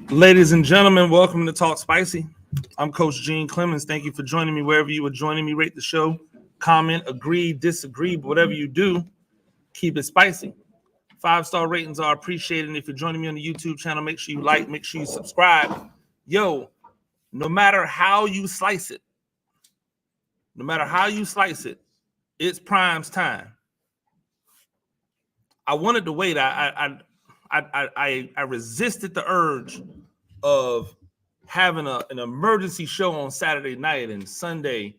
Ladies and gentlemen, welcome to Talk Spicy. I'm Coach Gene Clemens. Thank you for joining me wherever you are joining me. Rate the show, comment, agree, disagree, but whatever you do, keep it spicy. 5-star ratings are appreciated. And if you're joining me on the YouTube channel, make sure you like, make sure you subscribe. Yo, no matter how you slice it, it's Prime's time. I wanted to wait. I resisted the urge of having an emergency show on Saturday night and Sunday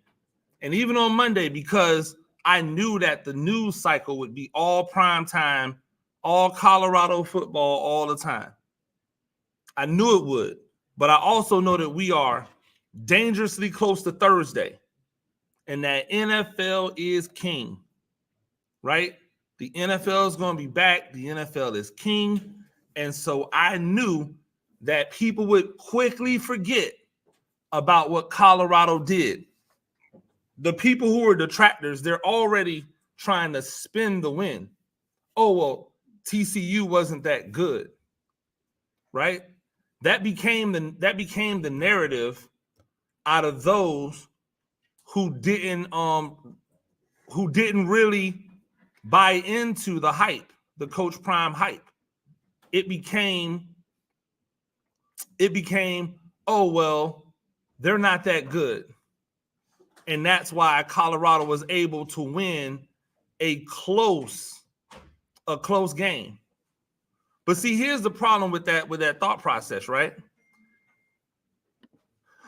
and even on Monday because I knew that the news cycle would be all prime time, all Colorado football all the time. I knew it would, but I also know that we are dangerously close to Thursday and that NFL is king, right? The NFL is going to be back. The NFL is king. And so I knew that people would quickly forget about what Colorado did. The people who are detractors, they're already trying to spin the win. Oh, well, TCU wasn't that good, right? That became the narrative out of those who didn't really buy into the hype, the Coach Prime hype. It became, oh, well, they're not that good. And that's why Colorado was able to win a close game. But see, here's the problem with that thought process, right?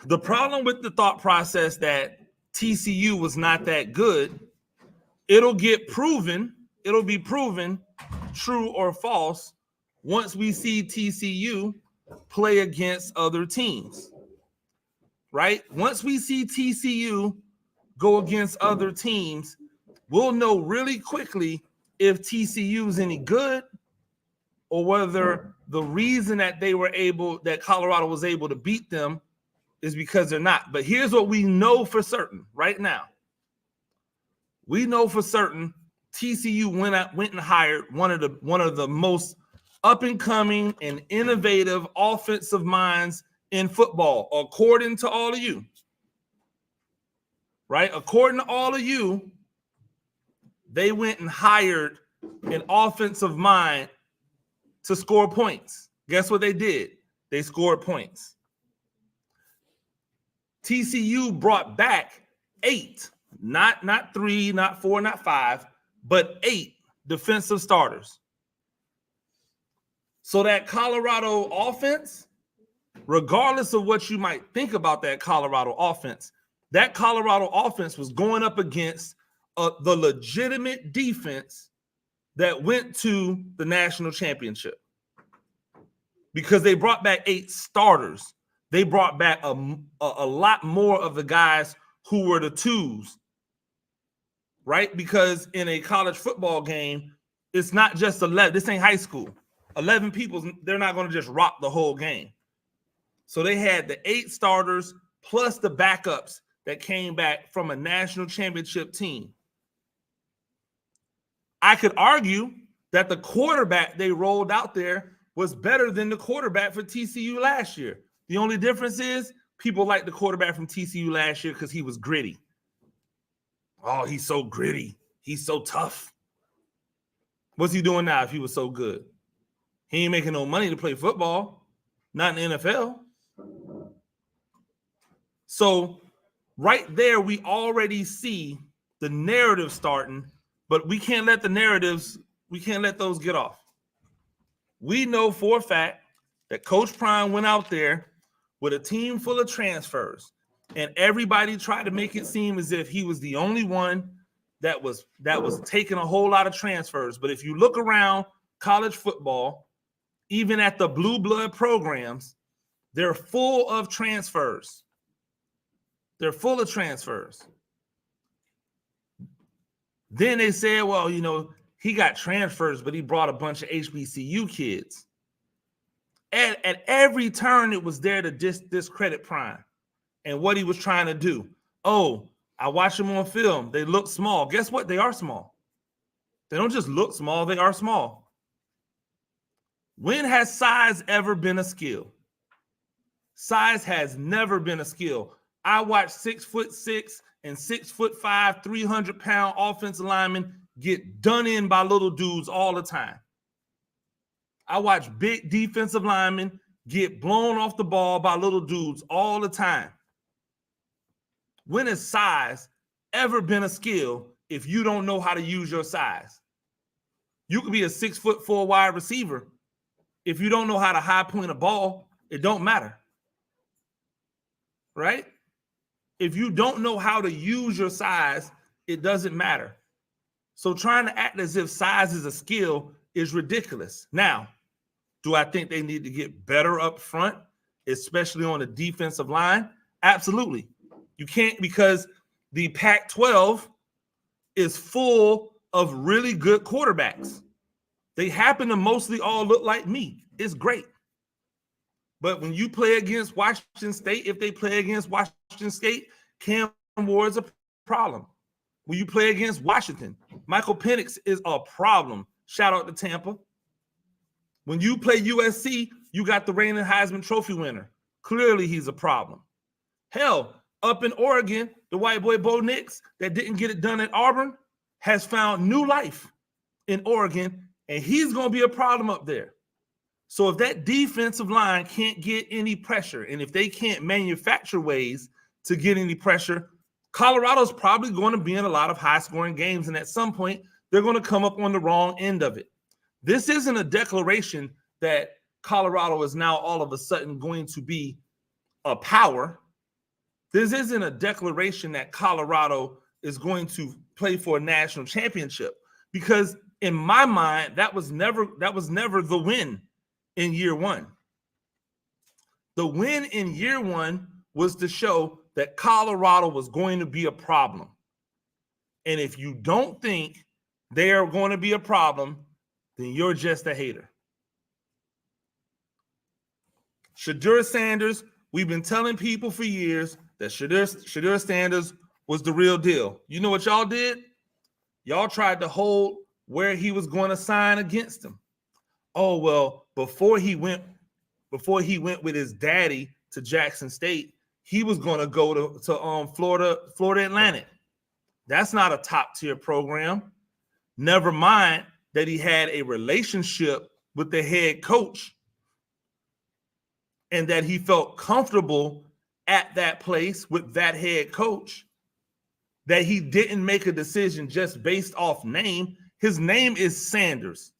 The problem with the thought process that TCU was not that good, it'll be proven true or false once we see TCU play against other teams, right? Once we see TCU go against other teams, we'll know really quickly if TCU is any good or whether the reason that Colorado was able to beat them is because they're not. But here's what we know for certain right now. We know for certain TCU went and hired one of the most up and coming and innovative offensive minds in football, according to all of you. Right? According to all of you, they went and hired an offensive mind to score points. Guess what they did? They scored points. TCU brought back 8, not 3, not 4, not 5, but 8 defensive starters. So that Colorado offense, regardless of what you might think about that Colorado offense was going up against the legitimate defense that went to the national championship because they brought back 8 starters. They brought back a lot more of the guys who were the twos, right? Because in a college football game, it's not just 11. This ain't high school. 11 people, they're not going to just rock the whole game. So they had the 8 starters plus the backups that came back from a national championship team. I could argue that the quarterback they rolled out there was better than the quarterback for TCU last year. The only difference is people like the quarterback from TCU last year because he was gritty. Oh, he's so gritty. He's so tough. What's he doing now if he was so good? He ain't making no money to play football, not in the NFL. So right there, we already see the narrative starting, but we can't let those get off. We know for a fact that Coach Prime went out there with a team full of transfers, and everybody tried to make it seem as if he was the only one that was taking a whole lot of transfers. But if you look around college football, even at the blue blood programs, they're full of transfers. They're full of transfers. Then they said, well, he got transfers, but he brought a bunch of HBCU kids. At every turn, it was there to discredit Prime and what he was trying to do. Oh, I watched them on film. They look small. Guess what? They are small. They don't just look small. They are small. When has size ever been a skill? Size has never been a skill. I watch 6'6" and 6'5", 300-pound offensive linemen get done in by little dudes all the time. I watch big defensive linemen get blown off the ball by little dudes all the time. When has size ever been a skill if you don't know how to use your size? You could be a 6'4" wide receiver. If you don't know how to high point a ball, it don't matter. Right? If you don't know how to use your size, it doesn't matter. So trying to act as if size is a skill is ridiculous. Now, do I think they need to get better up front, especially on the defensive line? Absolutely. You can't, because the Pac-12 is full of really good quarterbacks. They happen to mostly all look like me. It's great. But when you play against Washington State, if they play against Washington State, Cam Ward's a problem. When you play against Washington, Michael Penix is a problem. Shout out to Tampa. When you play USC, you got the reigning Heisman Trophy winner. Clearly, he's a problem. Hell, up in Oregon, the white boy Bo Nix that didn't get it done at Auburn has found new life in Oregon, and he's going to be a problem up there. So if that defensive line can't get any pressure, and if they can't manufacture ways to get any pressure, Colorado's probably going to be in a lot of high-scoring games, and at some point, they're going to come up on the wrong end of it. This isn't a declaration that Colorado is now all of a sudden going to be a power. This isn't a declaration that Colorado is going to play for a national championship, because in my mind, that was never the win in year one. The win in year one was to show that Colorado was going to be a problem. And if you don't think they are going to be a problem, then you're just a hater. Shedeur Sanders, we've been telling people for years that Shedeur Sanders was the real deal. You know what y'all did? Y'all tried to hold where he was going to sign against him. Oh, well, before he went with his daddy to Jackson State, he was going to go to Florida Atlantic. That's not a top-tier program. Never mind that he had a relationship with the head coach and that he felt comfortable at that place with that head coach, that he didn't make a decision just based off name. His name is Sanders.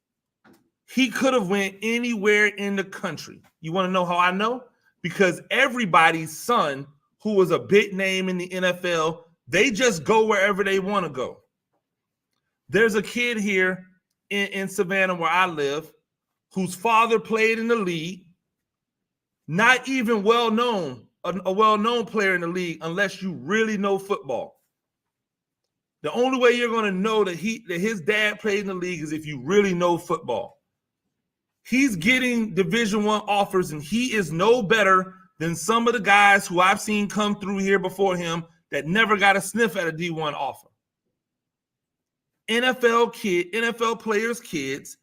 He could have went anywhere in the country. You want to know how I know? Because everybody's son who was a big name in the NFL, they just go wherever they want to go. There's a kid here in Savannah where I live whose father played in the league, not even a well-known player in the league unless you really know football. The only way you're going to know that his dad played in the league is if you really know football. He's getting Division I offers, and he is no better than some of the guys who I've seen come through here before him that never got a sniff at a D1 offer. NFL players' kids,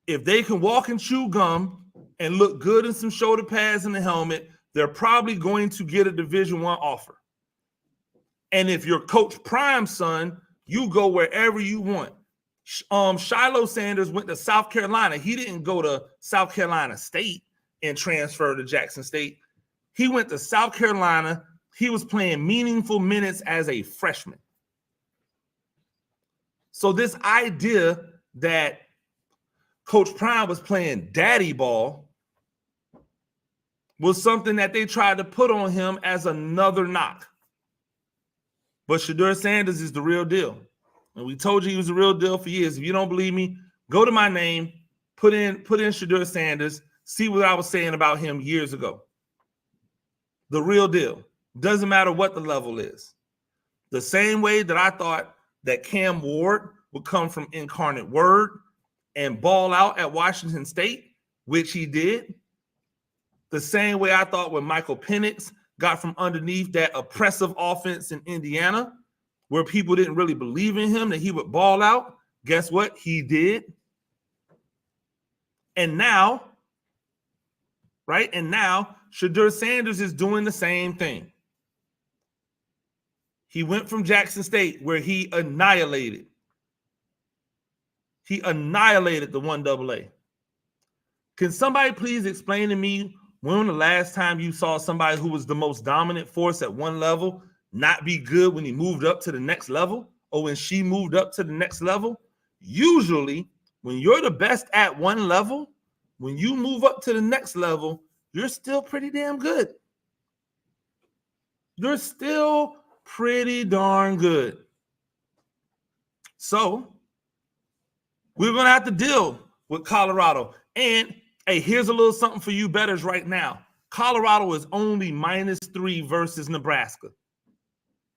if they can walk and chew gum and look good in some shoulder pads and a helmet, they're probably going to get a Division I offer. And if you're Coach Prime's son, you go wherever you want. Shiloh Sanders went to South Carolina. He didn't go to South Carolina State and transfer to Jackson State. He went to South Carolina. He was playing meaningful minutes as a freshman. So this idea that Coach Prime was playing daddy ball was something that they tried to put on him as another knock. But Shedeur Sanders is the real deal. And we told you he was the real deal for years. If you don't believe me, go to my name, put in Shedeur Sanders, see what I was saying about him years ago. The real deal. Doesn't matter what the level is. The same way that I thought that Cam Ward would come from Incarnate Word and ball out at Washington State, which he did. The same way I thought when Michael Penix got from underneath that oppressive offense in Indiana, where people didn't really believe in him, that he would ball out. Guess what? He did. And now, right? And now Shedeur Sanders is doing the same thing. He went from Jackson State where he annihilated the 1AA. Can somebody please explain to me when the last time you saw somebody who was the most dominant force at one level not be good when he moved up to the next level or when she moved up to the next level? Usually, when you're the best at one level, when you move up to the next level, you're still pretty damn good. You're still pretty darn good. So, we're going to have to deal with Colorado. And, hey, here's a little something for you bettors right now. Colorado is only -3 versus Nebraska.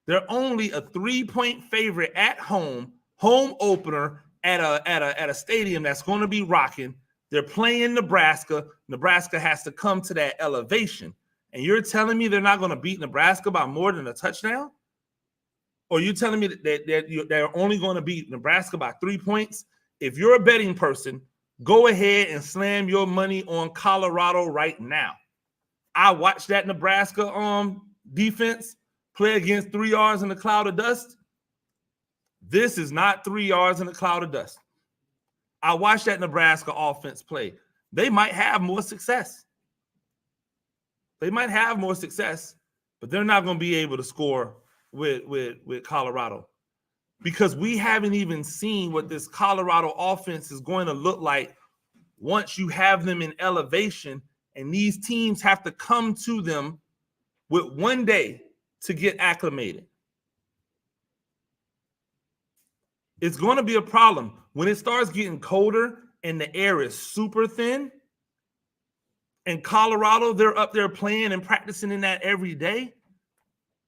They're only a 3-point favorite at home opener at a stadium that's going to be rocking. They're playing Nebraska. Nebraska has to come to that elevation. And you're telling me they're not going to beat Nebraska by more than a touchdown? Or you're telling me that they're only going to beat Nebraska by 3 points? If you're a betting person, go ahead and slam your money on Colorado right now. I watched that Nebraska defense play against 3 yards in a cloud of dust. This is not 3 yards in a cloud of dust. I watched that Nebraska offense play. They might have more success. They might have more success, but they're not going to be able to score with Colorado because we haven't even seen what this Colorado offense is going to look like once you have them in elevation, and these teams have to come to them with 1 day to get acclimated. It's going to be a problem when it starts getting colder and the air is super thin. And Colorado, they're up there playing and practicing in that every day.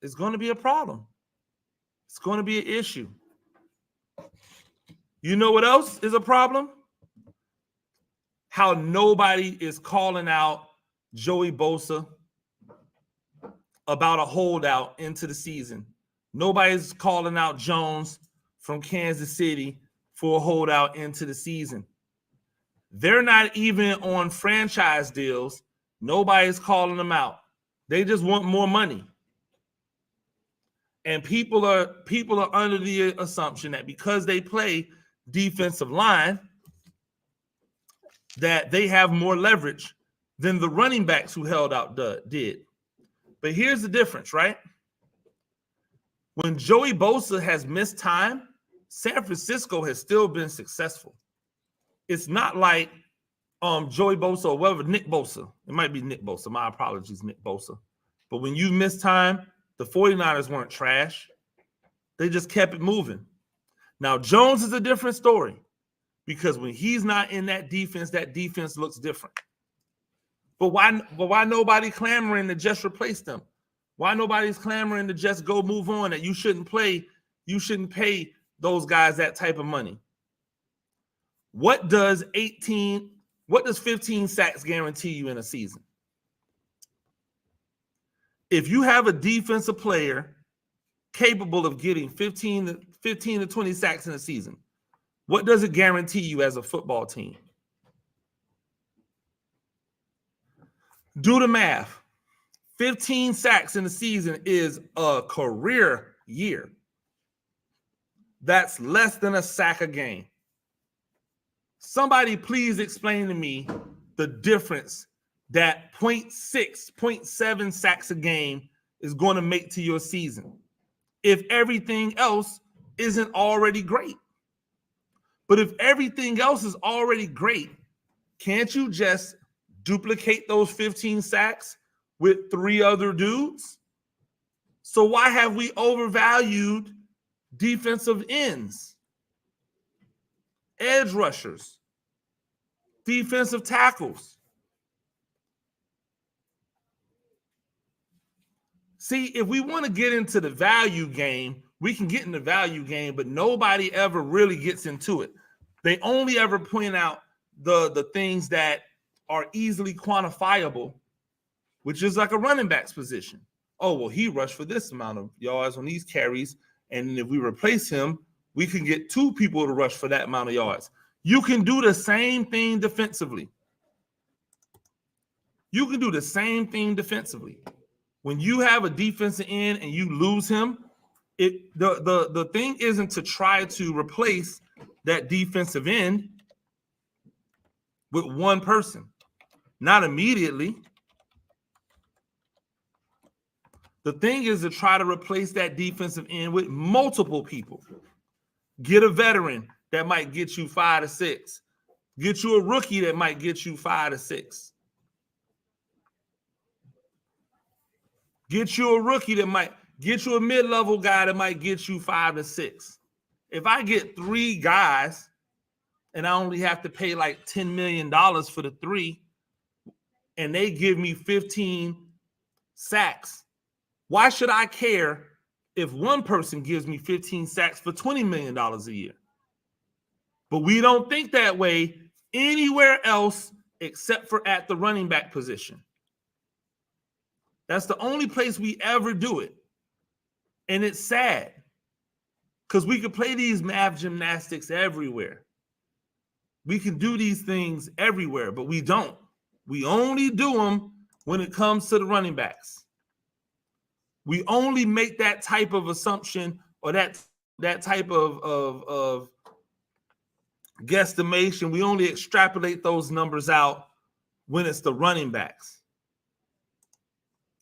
It's going to be a problem. It's going to be an issue. You know what else is a problem? How nobody is calling out Joey Bosa about a holdout into the season. Nobody's calling out Jones from Kansas City for a holdout into the season. They're not even on franchise deals. Nobody's calling them out. They just want more money. And people are under the assumption that because they play defensive line, that they have more leverage than the running backs who held out did. But here's the difference, right? When Joey Bosa has missed time, San Francisco has still been successful. It's not like Joey Bosa or whatever, Nick Bosa. It might be Nick Bosa. My apologies, Nick Bosa. But when you miss time, the 49ers weren't trash. They just kept it moving. Now, Jones is a different story because when he's not in that defense looks different. But why nobody clamoring to just replace them? Why nobody's clamoring to just go move on, that you shouldn't pay those guys that type of money? What does 15 sacks guarantee you in a season? If you have a defensive player capable of getting 15 to 20 sacks in a season, what does it guarantee you as a football team? Do the math. 15 sacks in a season is a career year. That's less than a sack a game. Somebody please explain to me the difference that 0.6, 0.7 sacks a game is going to make to your season if everything else isn't already great. But if everything else is already great, can't you just duplicate those 15 sacks with 3 other dudes? So why have we overvalued defensive ends, edge rushers, defensive tackles? See, if we want to get into the value game, we can get in the value game, but nobody ever really gets into it. They only ever point out the things that are easily quantifiable, which is like a running back's position. Oh, well, he rushed for this amount of yards on these carries, and if we replace him, we can get 2 people to rush for that amount of yards. You can do the same thing defensively. You can do the same thing defensively. When you have a defensive end and you lose him, the thing isn't to try to replace that defensive end with one person. Not immediately. The thing is to try to replace that defensive end with multiple people. Get a veteran that might get you 5 to 6. Get you a rookie that might get you 5 to 6. Get you a rookie that might get you a mid-level guy that might get you 5 to 6. If I get 3 guys and I only have to pay like $10 million for the 3, and they give me 15 sacks, why should I care if one person gives me 15 sacks for $20 million a year? But we don't think that way anywhere else except for at the running back position. That's the only place we ever do it. And it's sad because we could play these math gymnastics everywhere. We can do these things everywhere, but we don't. We only do them when it comes to the running backs. We only make that type of assumption or that type of guesstimation. We only extrapolate those numbers out when it's the running backs.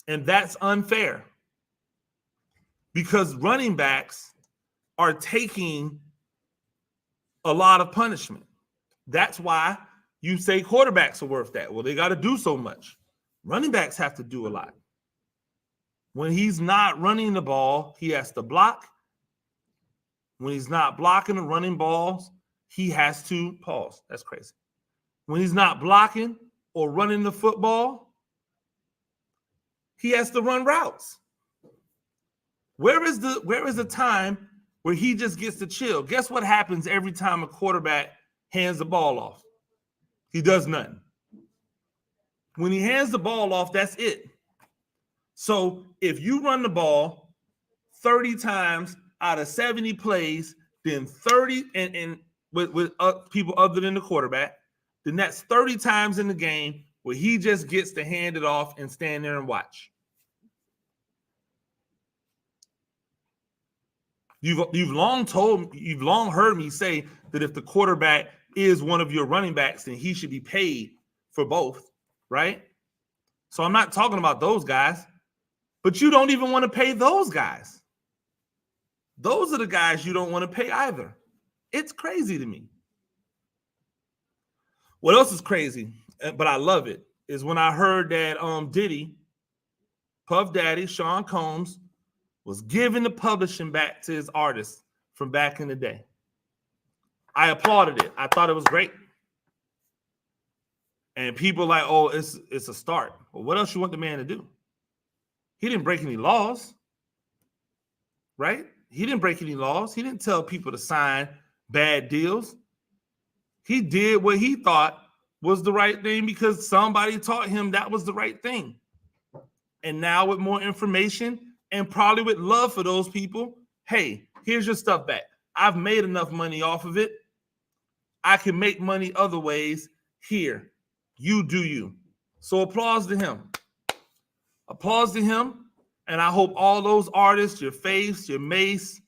And that's unfair because running backs are taking a lot of punishment. That's why you say quarterbacks are worth that. Well, they got to do so much. Running backs have to do a lot. When he's not running the ball, he has to block. When he's not blocking the running balls, he has to pause. That's crazy. When he's not blocking or running the football, he has to run routes. Where is the time where he just gets to chill? Guess what happens every time a quarterback hands the ball off? He does nothing. When he hands the ball off, that's it. So if you run the ball 30 times out of 70 plays, then 30 and with people other than the quarterback, then that's 30 times in the game where he just gets to hand it off and stand there and watch. You've long heard me say that if the quarterback is one of your running backs, then he should be paid for both, right? So I'm not talking about those guys, but you don't even want to pay those guys. Those are the guys you don't want to pay either. It's crazy to me. What else is crazy, but I love it, is when I heard that Diddy, Puff Daddy, Sean Combs, was giving the publishing back to his artists from back in the day. I applauded it. I thought it was great. And people like, oh, it's a start. Well, what else you want the man to do? He didn't break any laws, right? He didn't break any laws. He didn't tell people to sign bad deals. He did what he thought was the right thing because somebody taught him that was the right thing. And now with more information and probably with love for those people, hey, here's your stuff back. I've made enough money off of it. I can make money other ways. Here, you do you. So applause to him. Applause to him. And I hope all those artists, your Faiths, your Mace,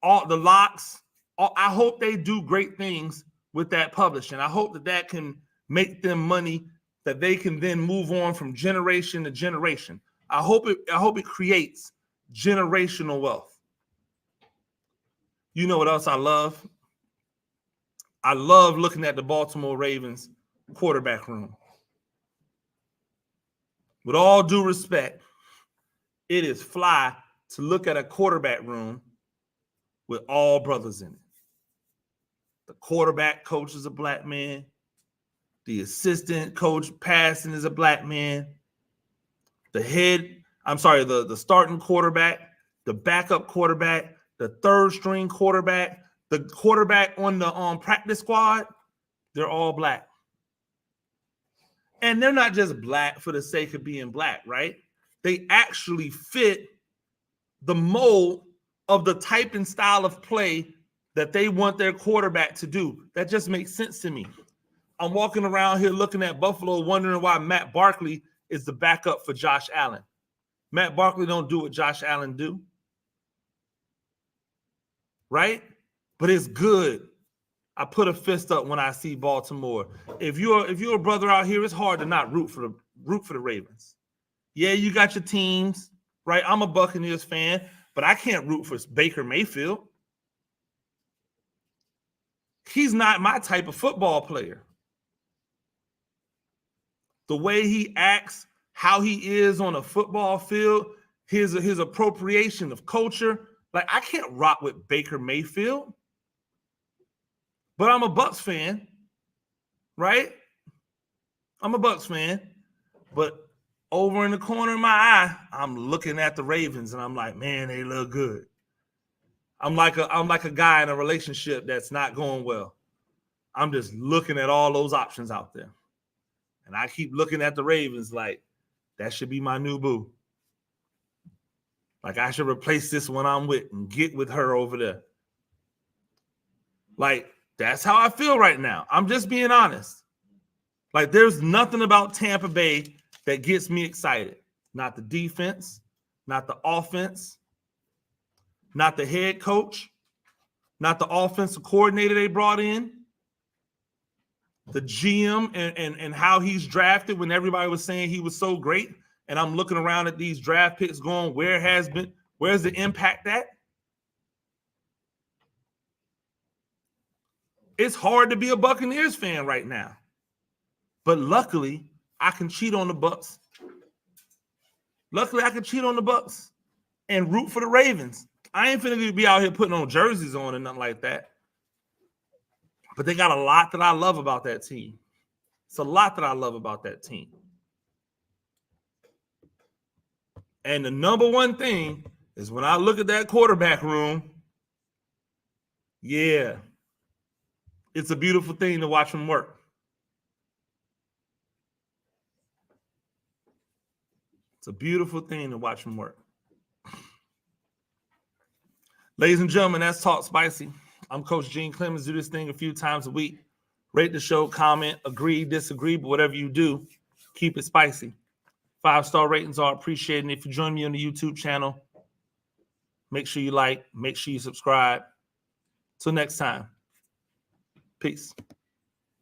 all the Locks, I hope they do great things with that publishing. I hope that can make them money that they can then move on from generation to generation. I hope it creates generational wealth. You know what else I love? I love looking at the Baltimore Ravens quarterback room. With all due respect, it is fly to look at a quarterback room with all brothers in it. The quarterback coach is a black man. The assistant coach passing is a black man. The starting quarterback, the backup quarterback, the third string quarterback, the quarterback on the practice squad, they're all black. And they're not just black for the sake of being black, right? They actually fit the mold of the type and style of play that they want their quarterback to do. That just makes sense to me. I'm walking around here looking at Buffalo, wondering why Matt Barkley is the backup for Josh Allen. Matt Barkley don't do what Josh Allen do, right? But it's good. I put a fist up when I see Baltimore. If you're a brother out here, it's hard to not root for the Ravens. Yeah, you got your teams, right? I'm a Buccaneers fan, but I can't root for Baker Mayfield. He's not my type of football player. The way he acts, how he is on a football field, his appropriation of culture, like I can't rock with Baker Mayfield. But I'm a Bucs fan, right? I'm a Bucs fan, but over in the corner of my eye, I'm looking at the Ravens, and I'm like, man, they look good. I'm like a guy in a relationship that's not going well. I'm just looking at all those options out there, and I keep looking at the Ravens like that should be my new boo. Like I should replace this one I'm with and get with her over there. Like that's how I feel right now. I'm just being honest. Like there's nothing about Tampa Bay that gets me excited. Not the defense, not the offense, not the head coach, not the offensive coordinator they brought in, the GM and how he's drafted when everybody was saying he was so great. And I'm looking around at these draft picks going, where's the impact at? It's hard to be a Buccaneers fan right now. But luckily, I can cheat on the Bucs. Luckily, I can cheat on the Bucs and root for the Ravens. I ain't finna be out here putting on jerseys on and nothing like that. But they got a lot that I love about that team. It's a lot that I love about that team. And the number one thing is when I look at that quarterback room, yeah, it's a beautiful thing to watch him work. It's a beautiful thing to watch him work. Ladies and gentlemen, that's Talk Spicy. I'm Coach Gene Clemens. Do this thing a few times a week. Rate the show, comment, agree, disagree, but whatever you do, keep it spicy. 5-star ratings are appreciated. And if you join me on the YouTube channel, make sure you like, make sure you subscribe. Till next time, peace.